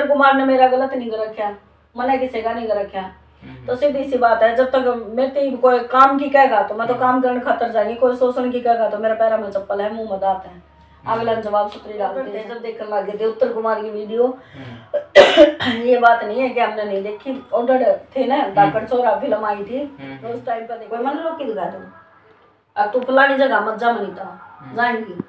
उत्तर कुमार ने मेरा गलत नहीं कर रखा, मैंने किसी का नहीं कर रखा। तो सीधी सी बात है, जब तक मेरे कोई काम की कहेगा तो मैं तो काम करने खातर जाएंगी, कोई शोषण की कहेगा तो मेरा पैरा में चप्पल है, मुंह में दांत है, अगला जवाब सुतरी डालते हैं। जब देखने लगे थे उत्तर कुमार की वीडियो ये बात नहीं है कि हमने नहीं देखी, ऑर्डर थे ना, डाकड़ चोरा फिल्म आई थी तो उस टाइम पर देखो मन रोक के दिखा दो, अब तू फलानी जगह मत जा मनीता जाएंगी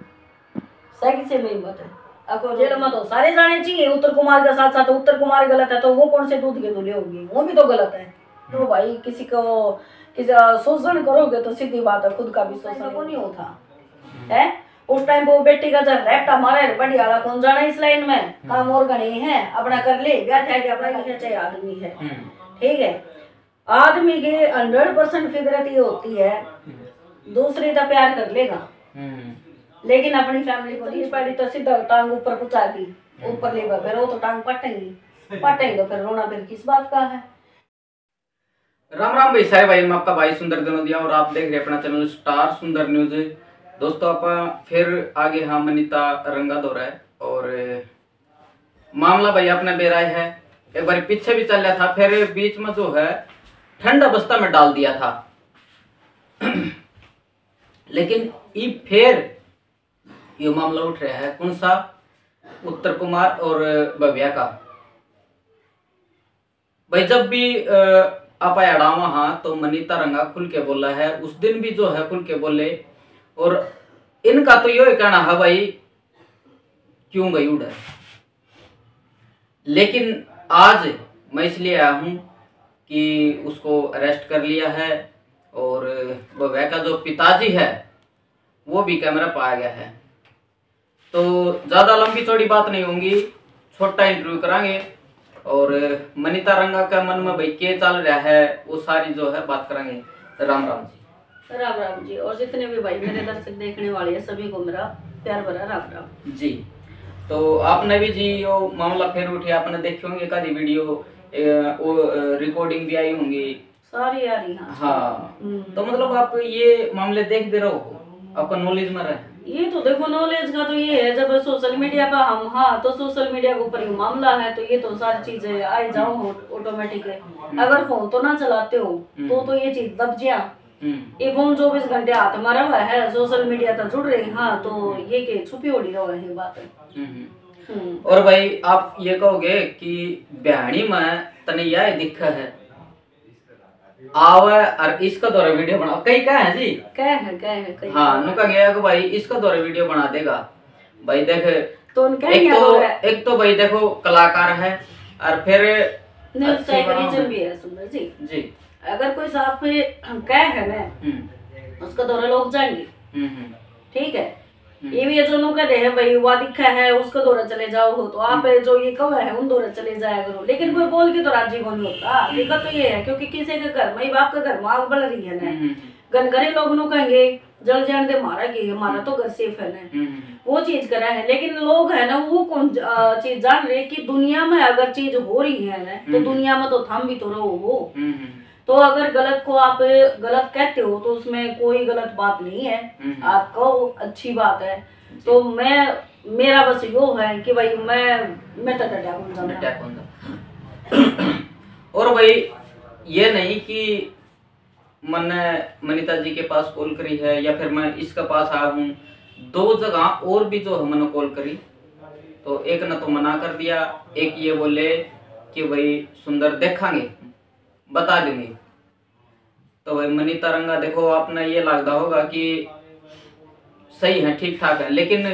सही से मेरी बात है। अब जेल में तो सारे जाने चाहिए, उत्तर कुमार के साथ साथ उत्तर कुमार गलत है तो वो कौन से दूध के दूल्हे होगी, वो भी तो गलत है। तो भाई किसी को किसी शोषण करोगे तो सीधी बात है खुद का भी शोषण को नहीं होता है। उस टाइम वो बेटी का जब रैप्ट हमारे बड़ी आला कौन जाना इस लाइन में, काम और का नहीं है, अपना कर ले ब्याह है, अपना लिखना चाहिए आदमी है, ठीक है। आदमी के 100% फितरत ये होती है दूसरे का प्यार कर लेगा, लेकिन अपनी फैमिली को नहीं पड़ी तो सीधा टांग ऊपर पहुंचा दी, ऊपर ले फिर वो तो टांग पटेंगी तो फिर रोना फिर किस बात का है। राम राम भाई सारे भाई, मैं आपका भाई सुंदर दिनोदिया और आप देख रहे हैं अपना चैनल स्टार सुंदर न्यूज। दोस्तों आप फिर आगे हाँ मनीता रंगा दौरा है और मामला भाई अपने बेराय है, एक बार पीछे भी चल रहा था, फिर बीच में जो है ठंड अवस्था में डाल दिया था लेकिन ये फिर ये मामला उठ रहा है कौन सा, उत्तर कुमार और भव्या का। भाई जब भी आप अड़ावा हाँ तो मनीता रंगा खुल के बोला है, उस दिन भी जो है खुल के बोले, और इनका तो यो कहना है भाई क्यों गई उड़। लेकिन आज मैं इसलिए आया हूं कि उसको अरेस्ट कर लिया है और भव्या का जो पिताजी है वो भी कैमरा पाया गया है। तो ज्यादा लंबी चौड़ी बात नहीं होगी, छोटा इंटरव्यू करांगे और मनीता रंगा का मन में भाई क्या चल रहा है वो सारी जो है बात करेंगे। राम राम जी। राम राम जी, और जितने भी भाई मेरे दर्शक देखने वाले हैं सभी को मेरा प्यार भरा राम राम जी। तो आपने भी जी वो मामला फिर उठे, आपने देखी होंगे कभी वीडियो, वो रिकॉर्डिंग भी आई होंगी सारी यारी। हाँ तो मतलब आप ये मामले देख दे रहे हो, आपका नॉलेज में रहे। ये तो देखो नॉलेज का तो ये है, जब सोशल मीडिया पर हम हाँ तो सोशल मीडिया के ऊपर ये मामला है तो ये तो सारी चीजें आए जाओ ऑटोमेटिक है। अगर फोन तो ना चलाते हो तो ये चीज दब जिया, ये फोन 24 घंटे हाथ मारा हुआ है, सोशल मीडिया तक जुड़ रही हाँ तो ये के छुपी उड़ी रहा है बात है। और भाई आप ये कहोगे कि बहनी में तनैया दिक्कत है आवे और इसका द्वारा वीडियो बना कई क्या है जी क्या है हाँ नुका गया कि भाई इसका द्वारा वीडियो बना देगा। भाई देख तो एक तो भाई देखो कलाकार है और फिर भी है सुंदर जी जी। अगर कोई साहब क्या है ना उसका दौरा लोग जाएंगे, ठीक है। ये भी जो लोग कहते हैं भाई वह दिखा है उसका दौरा चले जाओ हो तो आप जो ये कहो है उन दौरा चले जाया करो, लेकिन कोई बोल के तो राजी को नहीं होता। दिक्कत तो ये है क्योंकि किसी के घर में बाप का घर में आग बढ़ रही है ना, घनघरे लोग नु कहेंगे जल जान दे मारा की हमारा तो घर सेफ है ना, वो चीज करा है। लेकिन लोग है ना वो कौन चीज जान रहे कि दुनिया में अगर चीज हो रही है ना तो दुनिया में तो थम भी तो रहो वो। तो अगर गलत को आप गलत कहते हो तो उसमें कोई गलत बात नहीं है, आप कहो अच्छी बात है। तो मेरा बस यो है कि भाई मैं तो डटा और भाई ये नहीं कि मैंने मनीता जी के पास कॉल करी है या फिर मैं इसके पास आया हूँ, 2 जगह और भी जो है मैंने कॉल करी तो एक ने तो मना कर दिया, एक ये बोले कि भाई सुंदर देखेंगे बता देंगे। तो भाई मनीता रंगा देखो आपने ये लगता होगा कि सही है ठीक ठाक है, लेकिन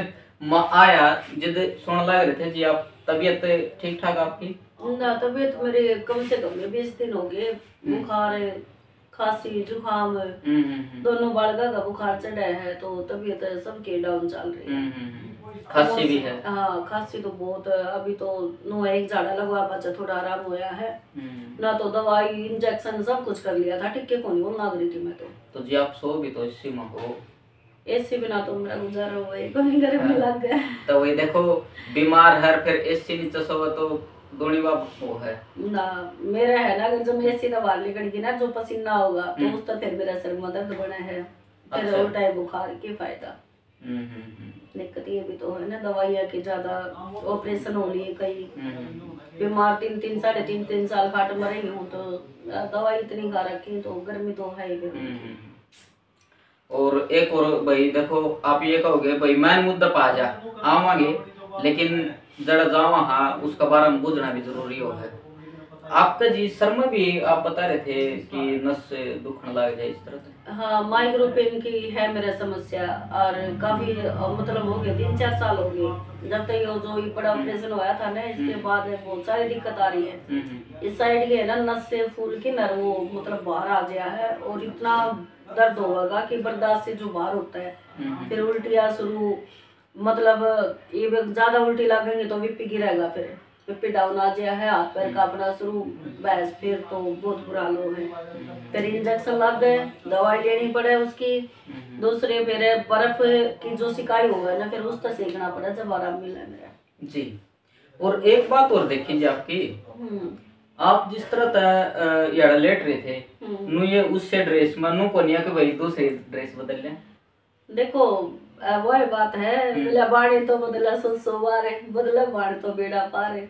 आया जिद सुन लग रहे थे जी आप, तबीयत ठीक ठाक आपकी ना? तबीयत मेरे कम से कम 20 दिन हो गए, बुखार खांसी जुकाम दोनों बालका का बुखार चढ़ा है तो तबीयत सबके डाउन चल रही है। खांसी भी है हाँ खांसी तो बहुत, अभी तो नो एक झाड़ा लगवा बच्चा थोड़ा आराम होया है ना, तो दवाई इंजेक्शन सब कुछ कर लिया था, ठीक है कौन बोल नाग रही थी मैं तो जी आप सो भी तो इसी में हो, एसी बिना तो मेरा गुजारा हुआ है, कोई गर्मी लग गया तो वही देखो बीमार है फिर एसी नीचे सोवा तो दोनी बाप वो है ना। मेरा है ना, अगर जब मैं एसी दबा लेगी ना जो पसीना होगा तो उस तो फिर मेरा सिर में दर्द बना है, फिर उल्टा है बुखार के फायदा। दिक्कत ये भी तो है ना, दवाइयाँ की ज्यादा ऑपरेशन हो लिए कई बीमार 3 साल खाट मरेंगे हूँ, तो दवाई इतनी खा रखी तो गर्मी तो है ही फिर। और एक और भाई देखो, आप ये कहोगे भाई मैं मुद्दा पा जा आवांगे, लेकिन जरा जावा हाँ उसका बारे में बुझना भी जरूरी हो है। आपका जी सर में भी आप बता रहे थे कि नस से दुखने लग जाए इस तरह से। हाँ, माइग्रेन की है मेरा समस्या, और काफी मतलब हो गए 3-4 साल हो गए जब तक ये जो ये बड़ा ऑपरेशन हुआ था ना, इसके बाद बहुत सारी दिक्कत आ रही है। इस साइड के है ना नस से फूल की नर वो मतलब बाहर आ गया है, और इतना दर्द होगा कि बर्दाश्त से जो बाहर होता है। फिर उल्टियाँ शुरू, मतलब ये ज्यादा उल्टी लगेंगे तो बीपी गिरेगा, फिर बीपी डाउन आ गया है, हाथ पैर कांपना शुरू, बस फिर तो बहुत बुरा लो है। फिर इंजेक्शन लग गए, दवाई लेनी पड़े उसकी, दूसरे फिर बर्फ की जो सिकाई हुआ है ना, फिर उस तरह सेकना पड़ा जब आराम मिला है मेरा जी। और एक बात और देखी जी आपकी, आप जिस तरह यार लेट रहे थे नु ये उससे ड्रेस में नु को नहीं कि भाई दूसरी ड्रेस बदल ले। देखो वही बात है, बोला बाड़े तो बदला सो बारे, बदला बाड़े तो बेड़ा पारे।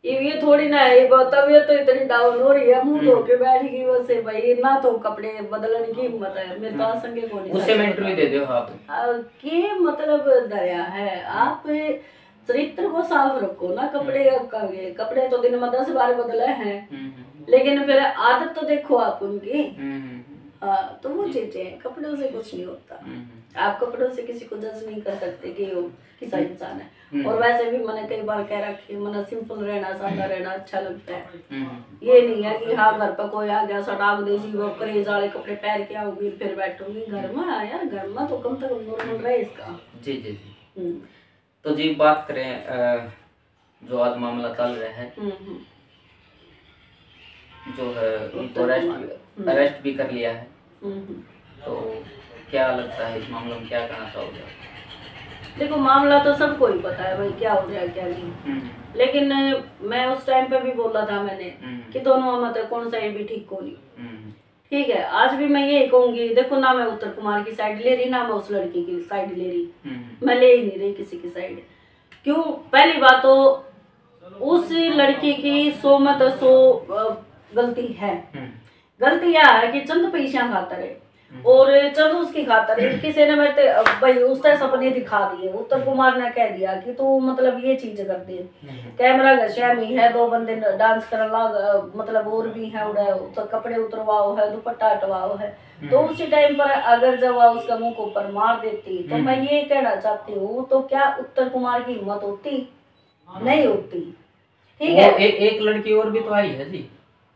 ये थोड़ी ना है, तबीयत तो इतनी डाउन हो रही है, मुंह धो के बैठ गई वैसे भाई, ना तो कपड़े बदलने की हिम्मत है मेरे पास, संगे को नहीं। उससे मैं इंटरव्यू दे दो आप के मतलब दया है, आप चरित्र को साफ रखो ना। कपड़े तो दिन में 10 बार बदले हैं, लेकिन फिर आदत तो देखो आप उनकी। हाँ, तो वो चीजें, कपड़ों से कुछ नहीं होता। आप कपड़ों से किसी को जज नहीं कर सकते कि वो किसा इंसान है। और वैसे भी मैंने कई बार कह रखी है, मैंने सिंपल रहना, सादा रहना अच्छा लगता है। ये नहीं है कि हाँ घर पर कोई आ गया सटाक देसी वो करेज वाले कपड़े पहन के आऊंगी फिर बैठूंगी। घर में यार, घर में तो कम से कम नॉर्मल रहे इसका। जी जी जी। तो जी बात करें जो आज मामला चल रहा है, जो है उनको अरेस्ट भी कर लिया है, तो क्या लगता है इस मामले में, क्या कहना चाहोगे? देखो मामला तो सबको ही पता है भाई क्या हो रहा है क्या नहीं, लेकिन मैं उस टाइम पे भी बोला था मैंने कि दोनों मत कौन सा भी ठीक को नहीं। ठीक है, आज भी मैं यही कहूंगी, देखो ना मैं उत्तर कुमार की साइड ले रही, ना मैं उस लड़की की साइड ले रही, मैं ले ही नहीं रही किसी की साइड। क्यों? पहली बात तो उस लड़की की 100 में तो 100 गलती है। गलती यह है कि चंद पैसा खातर है, और चंद उसकी खातर है। किसी ने मेरे भाई उस तरह सपने दिखा दिए, उत्तर कुमार ने कह दिया कि तू मतलब ये चीज कर दे, कैमरा घसिया में है, 2 बंदे डांस करने लग, मतलब और भी है उड़ा तो कपड़े उतरवाओ है, दुपट्टा हटवाओ है। तो उसी टाइम पर अगर जब वह उसका मुंह को ऊपर मार देती, तो मैं ये कहना चाहती हूँ, तो क्या उत्तर कुमार की हिम्मत होती? नहीं होती। ठीक है, एक लड़की और भी तो आई है जी।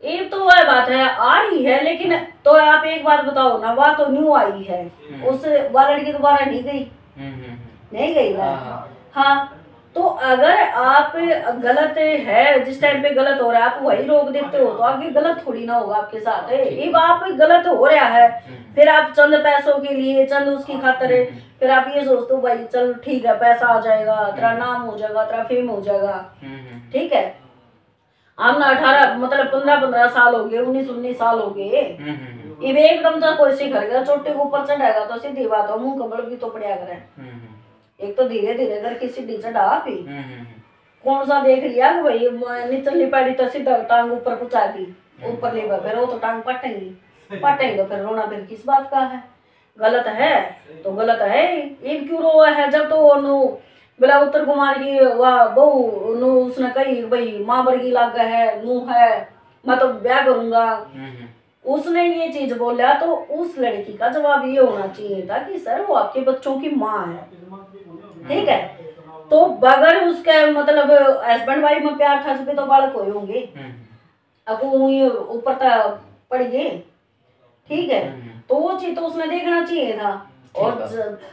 ये तो वह बात है, आ रही है, लेकिन तो आप एक बात बताओ ना, वह तो न्यू आई है, उस वह लड़की दोबारा नहीं गई, नहीं गई वह। हाँ, तो अगर आप गलत है, जिस टाइम पे गलत हो रहा है आप वही रोक देते हो, तो आगे गलत थोड़ी ना होगा आपके साथ। अब आप गलत हो रहा है, फिर आप चंद पैसों के लिए, चंद उसकी खातिर फिर आप ये सोचते हो भाई चल ठीक है पैसा आ जाएगा, तेरा नाम हो जाएगा, तेरा फेम हो जाएगा। ठीक है, हम ना 18 मतलब 15 साल हो गए, 19 साल हो गए, अब एकदम से कोई सीख गया, चोटी के ऊपर चढ़ाएगा तो सीधी बात है मुंह कबड़ भी तो पड़िया करे। एक तो धीरे धीरे करके सीढ़ी चढ़ा भी, कौन सा देख लिया कि भाई निचली पैड़ी तो सीधा टांग ऊपर पहुंचा दी, ऊपर ले फिर वो तो टांग पटेंगे तो फिर रोना फिर किस बात का है? गलत है तो गलत है, ये क्यों रोआ है? जब तो बोला उत्तर कुमार की वह बहू नु उसने कही भाई माँ वर्गी लाग है, नू है, मैं तो ब्याह करूंगा, उसने ये चीज बोला, तो उस लड़की का जवाब ये होना चाहिए था कि सर वो आपके बच्चों की माँ है। ठीक है, तो बगैर उसके मतलब हस्बैंड वाइफ में प्यार था जब तो बालक हुए होंगे, अब वो ऊपर तक पड़ गए। ठीक है, तो वो चीज तो उसने देखना चाहिए था। और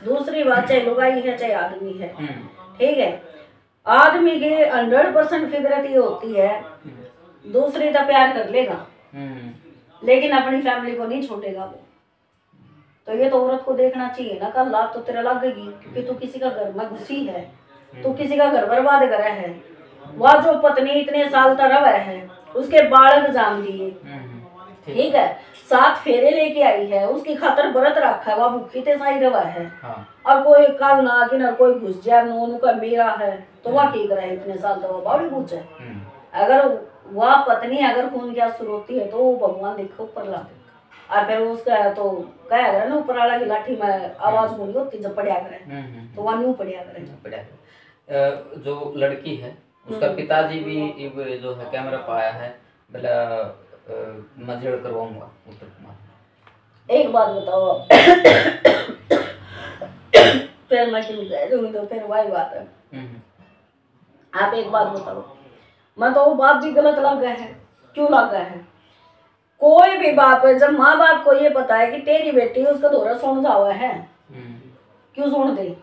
दूसरी बात, चाहे लुगाई है चाहे आदमी है, ठीक है, आदमी की 100% फितरत ये होती है दूसरी का प्यार कर लेगा, लेकिन अपनी फैमिली को नहीं छोड़ेगा वो। तो ये तो औरत को देखना चाहिए ना, कल लात तो तेरा लगेगी, क्योंकि तू किसी का घर में घुसी है, तू किसी का घर बर्बाद करा है। वह जो पत्नी इतने साल तक रहा है, उसके बालक जान दिए, ठीक है, 7 फेरे लेके आई है, उसकी खातर व्रत रखा है, वह भूखी ते साई रवा है। और कोई कल ना कि ना कोई घुस जाए नोन का मेरा है, तो वह ठीक रहे इतने साल तो वह बाड़ी घुस है। अगर वह पत्नी अगर खून की आंसू रोती है तो वो भगवान देखो ऊपर ला देगा। और फिर उसका तो कह रहा ना ऊपर वाला की लाठी में आवाज बोली होती जब पड़िया करे तो वह नहीं पड़िया करे। जो लड़की है उसका पिताजी भी जो है कैमरा पाया है, बोला मैं जेल करवाऊंगा उत्तर कुमार। एक बात बताओ फिर मैं क्यों गए तो फिर वही बात है। आप एक बात बताओ, मैं तो वो बात भी गलत लग गया है। क्यों लग गया है? कोई भी बाप है, जब माँ बाप को ये पता है कि तेरी बेटी उसका दौरा सुन जा हुआ है, क्यों सुन दे?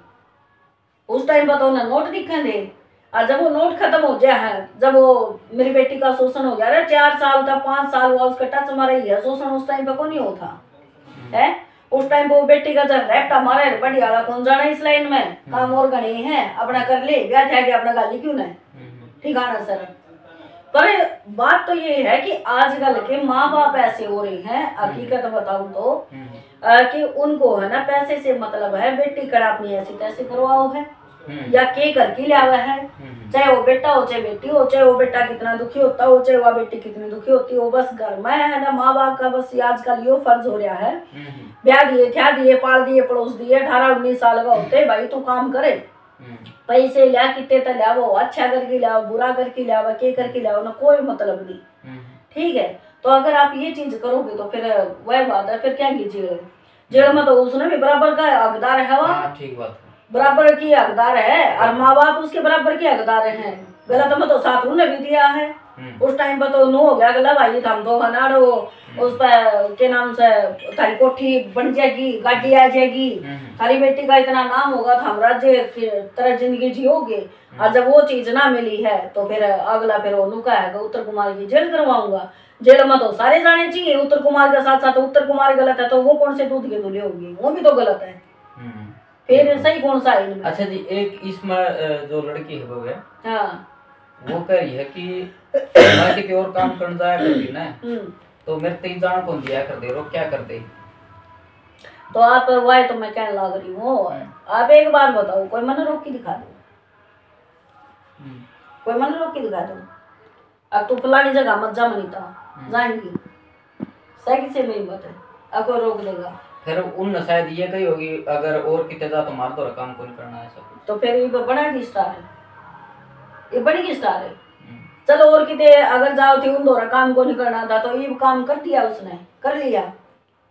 उस टाइम पर तो उन्हें नोट दिखे दे, और जब वो नोट खत्म हो गया है, जब वो मेरी बेटी का शोषण हो गया, 4 साल था 5 साल हुआ उसका टच मारा ही है, शोषण उस टाइम पे कौन नहीं होता है? उस टाइम पे वो बेटी का जब रैप्ट हमारे बड़ी वाला कौन जाना इस लाइन में, काम और गणे है अपना कर ले ब्याह थे अपना गाली क्यों नहीं, ठीक है ना सर? पर बात तो ये है कि आजकल के माँ बाप ऐसे हो रहे हैं, हकीकत बताऊं तो कि उनको है ना पैसे से मतलब है, बेटी कर अपनी ऐसी तैसी करवाओ है या के करके लिया हुआ है, चाहे वो बेटा हो चाहे बेटी हो, चाहे वो बेटा कितना दुखी होता हो चाहे वह बेटी कितनी दुखी होती हो, बस घर में है ना माँ बाप का बस आजकल यो फर्ज हो रहा है, ब्याह दिए थ्या दिए पाल दिए पड़ोस दिए, 18-19 साल का होते भाई तू काम करे, पैसे लिया कितने तो लिया, वो अच्छा करके लिया बुरा करके लिया के करके लिया ना, कोई मतलब नहीं, ठीक है? तो अगर आप ये चीज करोगे तो फिर वह बात है, फिर क्या कीजिएगा? जेल में तो उसने भी बराबर का हकदार है, वह ठीक बात है, बराबर की हकदार है, और माँ बाप उसके बराबर की हकदार हैं। गलत में तो साथ उन्हें भी दिया है, उस टाइम पर तो नो हो गया गला भाई हम तो हनाड़ो उस पर के नाम से थारी कोठी बन जाएगी, गाड़ी आ जाएगी, थारी बेटी का इतना नाम होगा तो हम राज्य तरह जिंदगी जियोगे, और जब वो चीज ना मिली है तो फिर अगला फिर वो नुका है उत्तर कुमार की जेल करवाऊंगा। जेल में तो सारे जाने चाहिए, उत्तर कुमार के साथ साथ उत्तर कुमार गलत है तो वो कौन से दूध के दूल्हे होगी, वो भी तो गलत है, फिर सही कौन सा है? अच्छा जी, एक इसमें जो लड़की है वो है, हाँ वो कह रही है कि मैं किसी और काम करने जाया करती ना, तो मेरे तेज जान कौन दिया कर दे रो क्या कर दे, तो आप वही तो मैं कहने लग रही हूँ। आप एक बात बताओ, कोई मन रोक के दिखा दो, कोई मन रोक के दिखा दो, अब तू फलानी जगह मत जा मनीता जाएंगी, सही से मेरी मत है, अब कोई रोक देगा? फिर उन शायद ये कही होगी अगर और कितने जा तो मार दो काम कौन करना है सब, तो फिर ये बड़ा की स्टार है, ये बड़ी की स्टार है। चलो और कितने अगर जाओ थी उन दोरा काम को नहीं करना था तो ये काम कर दिया उसने, कर लिया,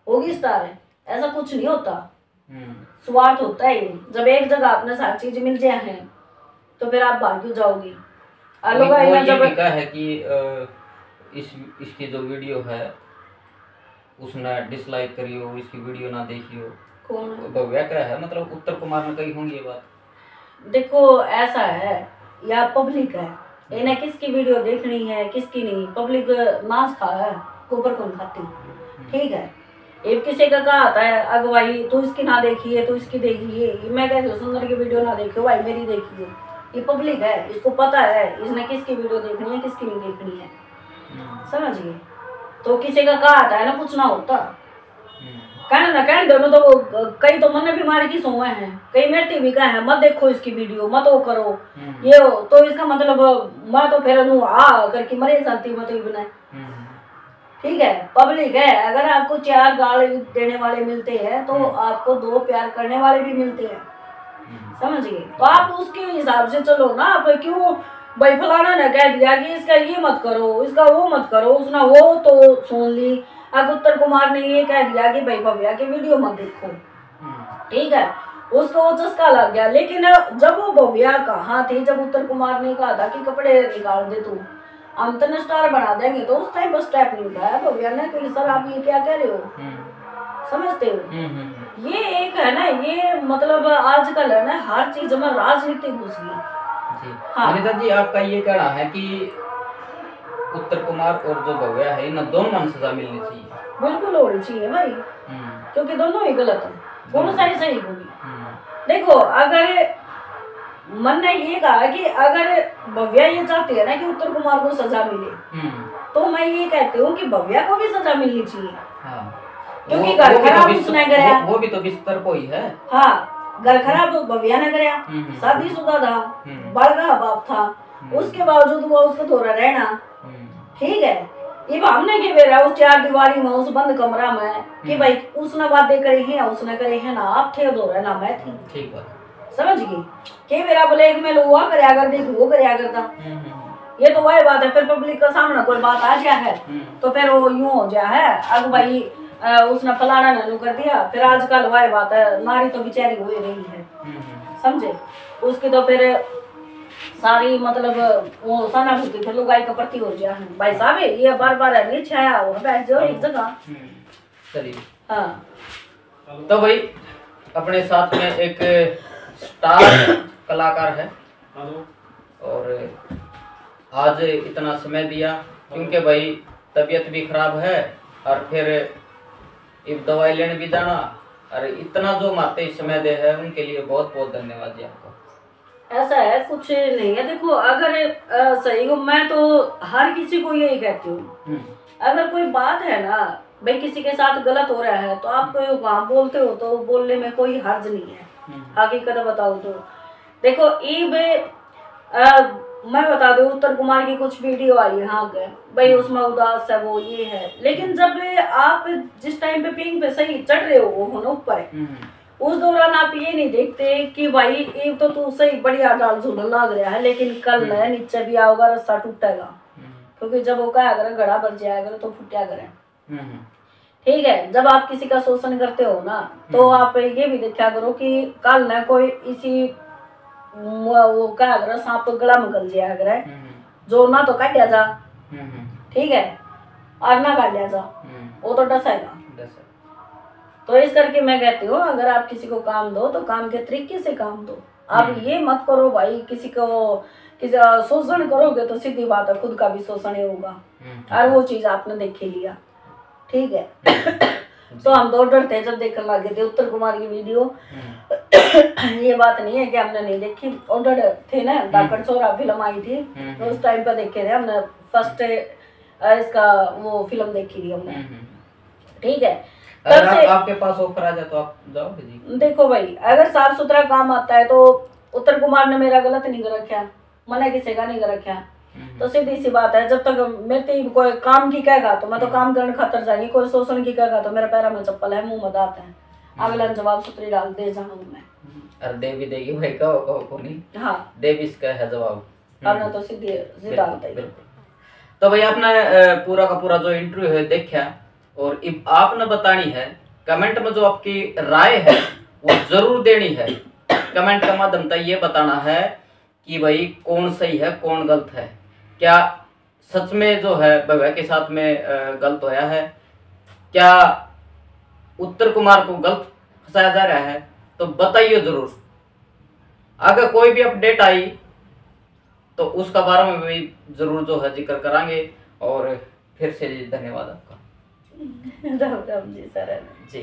होगी स्टार है, ऐसा कुछ नहीं होता, स्वार्थ होता है। जब एक जगह आपने सारी चीज मिल जाए हैं तो फिर आप बाहर क्यों जाओगी? लोग ये भी कहा है कि इसकी जो वीडियो है उसने डिसलाइक करियो, इसकी वीडियो ना देखियो, कौन भव्या क्या है मतलब उत्तर कुमार ने कही होंगी ये बात? देखो ऐसा है, या पब्लिक है, इन्हें किसकी वीडियो देखनी है किसकी नहीं, पब्लिक मांस खा है गोबर कौन खाती, ठीक है? एक किसी का कहा आता है अगवाई तू इसकी ना देखिए तो इसकी देखिए, मैं कहती हूँ सुंदर की वीडियो ना देखियो भाई मेरी देखिए, ये पब्लिक है, इसको पता है इसने किसकी वीडियो देखनी है किसकी नहीं देखनी है, समझिए? तो किसी का कहा आता है ना कुछ ना होता, कहना ना कहने दोनों तो वो कई तो मन भी मारे की सोए हैं, कई मेरे भी कहा है मत देखो इसकी वीडियो मत वो करो ये हो, तो इसका मतलब मैं तो फिर करके मरे जाती मत ही बनाए, ठीक है? पब्लिक है, अगर आपको 4 गाल देने वाले मिलते हैं तो आपको 2 प्यार करने वाले भी मिलते हैं, समझिए? तो आप उसके हिसाब से चलो ना, आप क्यों भाई फलाना ने कह दिया कि इसका ये मत करो इसका वो मत करो, उसने वो तो सुन ली, अब उत्तर कुमार ने ये कह दिया कि भाई भव्या की वीडियो मत देखो, ठीक है? उसको वो चस्का लग गया, लेकिन जब वो भव्या कहाँ थी जब उत्तर कुमार ने कहा था कि कपड़े निकाल दे तू हम तो स्टार बना देंगे, तो उस टाइम पर स्टेप नहीं उठाया भव्या ने कि सर आप ये क्या कह रहे हो, समझते हो? ये एक है ना, ये मतलब आजकल है ना हर चीज में राजनीति घुस गई। हाँ जी, आपका ये कहना है कि उत्तर कुमार और जो भव्या है इन दोनों में सजा मिलनी चाहिए? बिल्कुल होनी चाहिए भाई, क्योंकि दोनों ही गलत है, दोनों सही होगी। देखो अगर मन ने ये कहा कि अगर भव्या ये चाहती है ना कि उत्तर कुमार को सजा मिले, तो मैं ये कहती हूँ कि भव्या को भी सजा मिलनी चाहिए, क्योंकि घर खराब उसने कराया, वो भी तो बिस्तर को ही है। हाँ घर खराब भव्या ने कराया, शादीशुदा था, बड़गा बाप था, उसके बावजूद वो उसको थोड़ा रहना ठीक है। ये हमने की बेरा उस 4 दीवारी में उस बंद कमरा में कि भाई उसने बातें करी है उसने करे है ना आप थे दो रहे ना मैं थी ठीक बात समझ गई के मेरा ब्लैकमेल हुआ कर अगर देख वो कर करता ये तो वही बात है। फिर पब्लिक का सामने कोई बात आ गया है तो फिर वो यूं हो गया है अब भाई उसने फलाना ननू कर दिया। फिर आजकल वही बात है नारी तो बेचारी हो ही रही है समझे उसकी तो फिर सारी मतलब वो सहानुभूति फिर लुगाई का प्रति हो गया है भाई साहब ये बार बार नहीं छाया हो बैठ जाओ एक जगह। चलिए हाँ तो भाई अपने साथ में एक स्टार कलाकार है और आज इतना समय दिया क्योंकि भाई तबीयत भी खराब है और फिर एक दवाई लेने भी जाना और इतना जो माते समय दे है उनके लिए बहुत बहुत धन्यवाद जी आपको। ऐसा है कुछ नहीं है देखो अगर सही हो मैं तो हर किसी को यही कहती हूँ अगर कोई बात है ना भाई किसी के साथ गलत हो रहा है तो आप वहाँ बोलते हो तो बोलने में कोई हर्ज नहीं है। हकीकत बताऊँ तो देखो मैं बता दूं उत्तर कुमार की कुछ वीडियो आई है हाँ भाई उसमें उदास है वो ये है लेकिन जब आप जिस टाइम पे पिंग पे सही चढ़ रहे हो वो ऊपर उस दौरान आप ये नहीं देखते कि भाई एक तो तू सही बढ़िया डाल झूलन लग रहा है लेकिन कल नीचे भी आओगा रास्ता टूटेगा क्योंकि जब वो क्या अगर घड़ा बच जाएगा तो फुटिया करे ठीक है। जब आप किसी का शोषण करते हो ना तो आप ये भी देखा करो कि कल न कोई इसी वो क्या अगर सांप गला में गल जाया अगर जो ना तो काटा जा ठीक है और ना काटा जा वो तो डसेगा। तो इस करके मैं कहती हूँ अगर आप किसी को काम दो तो काम के तरीके से काम दो। आप ये मत करो भाई किसी को शोषण करोगे तो सीधी बात है खुद का भी शोषण ही होगा और वो चीज आपने देख ही लिया ठीक है। तो हम तो डरते जब देखने लगे थे उत्तर कुमार की वीडियो ये बात नहीं है कि हमने नहीं देखी ऑर्डर थे ना डाकड़ चोरा फिल्म आई थी तो उस टाइम पर देखे थे हमने फर्स्ट इसका वो फिल्म देखी थी हमने ठीक है। अगर आपके पास ऑफर आ जाए तो आप जाओगे जी। देखो भाई अगर साफ सुथरा काम आता है तो उत्तर कुमार ने मेरा गलत नहीं कर रखा मना किसी का नहीं कर रखा तो सीधी सी बात है जब तक मेरे कोई काम की कहेगा तो मैं तो काम करने खातर जाएंगी कोई शोषण की कहेगा तो मेरा पैरा में चप्पल है मुंह में दांत है अगला जवाब सुतरी डाल दे जाऊँ मैं अरे देवी देगी भाई कहो को नहीं हाँ देवी इसका है जवाब अब तो सीधा होता है। तो भाई आपने पूरा का पूरा जो इंटरव्यू है देखा और आपने बतानी है कमेंट में जो आपकी राय है वो जरूर देनी है। कमेंट का माध्यम तक ये बताना है कि भाई कौन सही है कौन गलत है क्या सच में जो है भव्या के साथ में गलत होया है क्या उत्तर कुमार को गलत फंसाया जा रहा है तो बताइए जरूर। अगर कोई भी अपडेट आई तो उसका बारे में भी जरूर जो है जिक्र करांगे। और फिर से धन्यवाद आपका। राम राम जी सर जी।